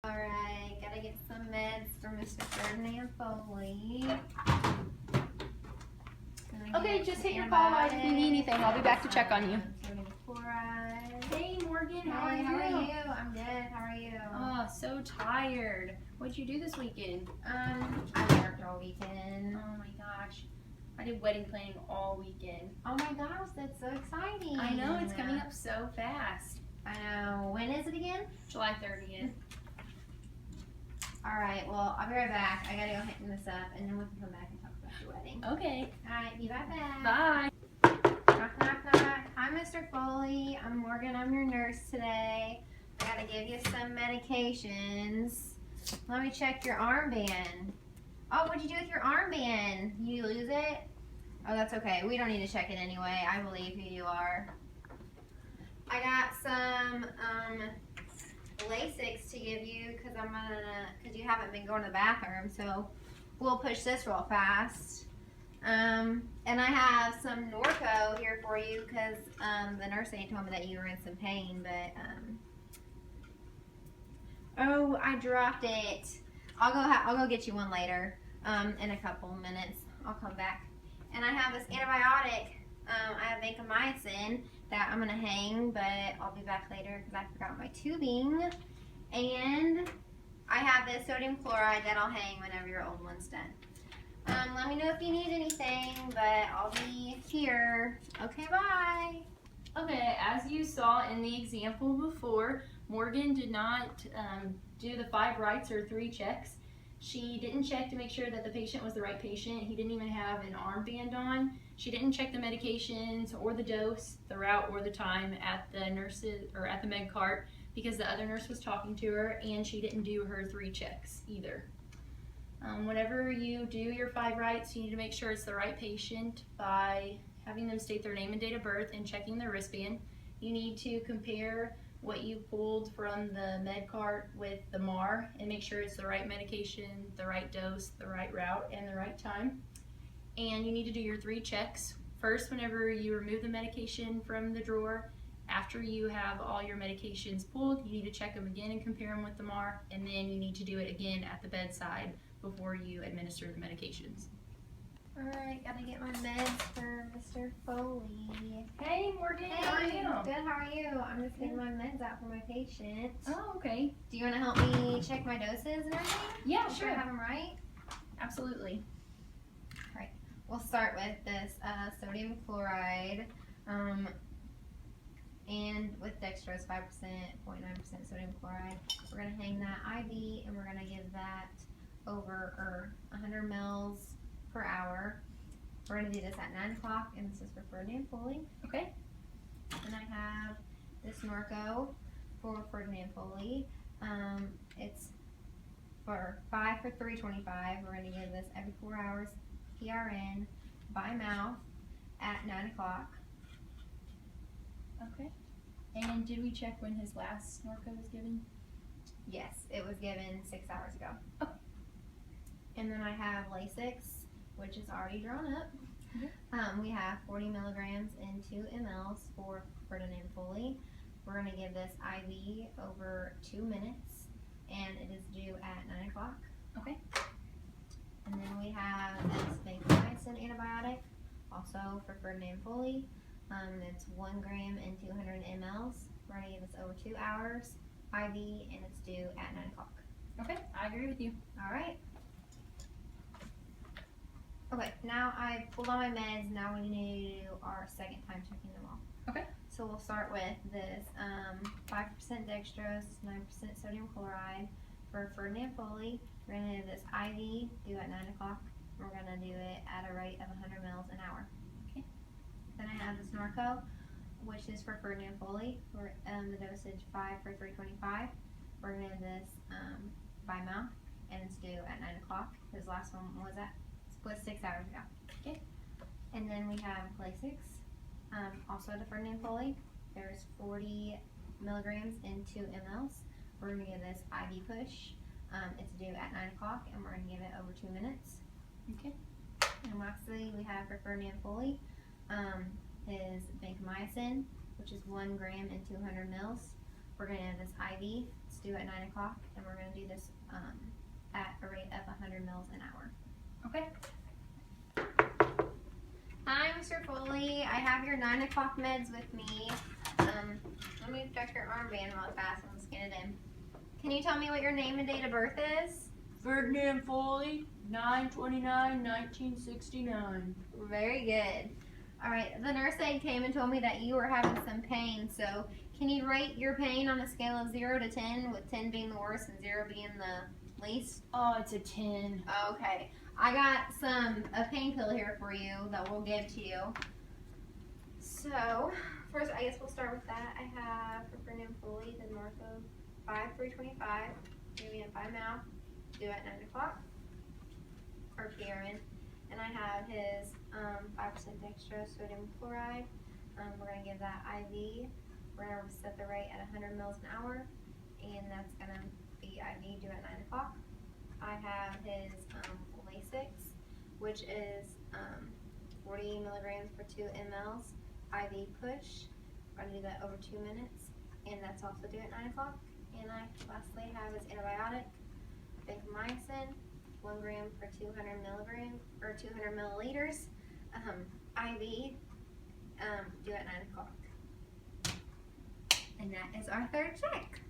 Alright, gotta get some meds for Mr. Ferdinand Foley. Okay, just hit your call light if you need anything. I'll be back to check on you. Sodium chloride. Hey Morgan, how are Hey, you? how are you? I'm good. How are you? Oh, so tired. What'd you do this weekend? I worked all weekend. Oh my gosh. I did wedding planning all weekend. Oh my gosh, that's so exciting. I know, it's coming up so fast. I know. When is it again? July 30th. Alright, well, I'll be right back. I gotta go hang this up and then we can come back and talk about your wedding. Okay. Alright, be right back. Bye. Knock, knock, knock. Hi, Mr. Foley. I'm Morgan. I'm your nurse today. I gotta give you some medications. Let me check your armband. Oh, what'd you do with your armband? You lose it? Oh, that's okay. We don't need to check it anyway. I believe who you are. I got some Lasix to give you because you haven't been going to the bathroom, so we'll push this real fast. And I have some Norco here for you because the nurse ain't told me that you were in some pain, but oh, I dropped it. I'll go get you one later. In a couple minutes, I'll come back. And I have this antibiotic. I have vancomycin that I'm gonna hang, but I'll be back later because I forgot my tubing. And I have this sodium chloride that I'll hang whenever your old one's done. Let me know if you need anything, but I'll be here. Okay, bye. Okay, as you saw in the example before, Morgan did not do the 5 rights or 3 checks. She didn't check to make sure that the patient was the right patient. He didn't even have an armband on. She didn't check the medications or the dose, the route, or the time at the nurses or at the med cart because the other nurse was talking to her, and she didn't do her 3 checks either. Whenever you do your 5 rights, you need to make sure it's the right patient by having them state their name and date of birth and checking their wristband. You need to compare what you pulled from the med cart with the MAR and make sure it's the right medication, the right dose, the right route, and the right time. And you need to do your 3 checks. First, whenever you remove the medication from the drawer, after you have all your medications pulled, you need to check them again and compare them with the MAR, and then you need to do it again at the bedside before you administer the medications. Alright, gotta get my meds for Mr. Foley. Hey Morgan, Hey, how are you? good, how are you? I'm just getting my meds out for my patient. Oh, okay. Do you want to help me check my doses and everything? Yeah, Make sure I sure. have them right? Absolutely. Alright, we'll start with this sodium chloride and with dextrose 5%, 0.9% sodium chloride. We're going to hang that IV and we're going to give that over 100 mils per hour. We're going to do this at 9 o'clock, and this is for Ferdinand Foley. Okay. And I have this Norco for Ferdinand Foley. It's for 5 for $3.25. We're going to give this every 4 hours PRN by mouth at 9 o'clock. Okay. And did we check when his last Norco was given? Yes, it was given 6 hours ago. Oh. And then I have Lasix, which is already drawn up. Mm-hmm. We have 40 milligrams in 2 mLs for Ferdinand Foley. We're going to give this IV over 2 minutes, and it is due at 9 o'clock. Okay. And then we have this vancomycin antibiotic, also for Ferdinand Foley. It's 1 gram in 200 mLs. We're going to give this over 2 hours IV, and it's due at 9 o'clock. Okay, I agree with you. All right. Okay, now I pulled all my meds. Now we need to do our second time checking them all. Okay. So we'll start with this 5% dextrose, 9% sodium chloride for Ferdinand Foley. We're going to do this IV, due at 9 o'clock. We're going to do it at a rate of 100 mils an hour. Okay. Then I have this Norco, which is for Ferdinand Foley. We're the dosage 5 for $3.25. We're going to do this by mouth, and it's due at 9 o'clock. His last one was 6 hours ago. Okay. And then we have Lasix, also to Ferdinand Foley. There's 40 milligrams in 2 mLs. We're going to give this IV push. It's due at 9 o'clock, and we're going to give it over 2 minutes. Okay. And lastly, we have for Ferdinand Foley his vancomycin, which is 1 gram in 200 mils. We're gonna have this IV. It's due at 9 o'clock, and we're gonna do this at a rate of 100 mils an hour. Okay. Hi, Mr. Foley. I have your 9 o'clock meds with me. Let me check your armband real fast and scan it in. Can you tell me what your name and date of birth is? Ferdinand Foley, 9/29/1969. Very good. All right, the nurse aide came and told me that you were having some pain, so can you rate your pain on a scale of 0 to 10, with 10 being the worst and 0 being the least? Oh, it's a 10. Okay. I got a pain pill here for you that we'll give to you. So, first, I guess we'll start with that. I have for Ferdinand Foley, the Norco 5325, maybe in 5 mouth, due at 9 o'clock, or PRN. And I have his 5% extra sodium chloride. We're going to give that IV. We're going to set the rate at 100 mils an hour, and that's going to be IV due at 9 o'clock. I have his Lasix, which is 40 milligrams for 2 mLs, IV push. We're going to do that over 2 minutes, and that's also due at 9 o'clock. And I lastly have his antibiotic, vancomycin, 1 gram for 200 milligrams or 200 milliliters, IV, due at 9 o'clock. And that is our third check.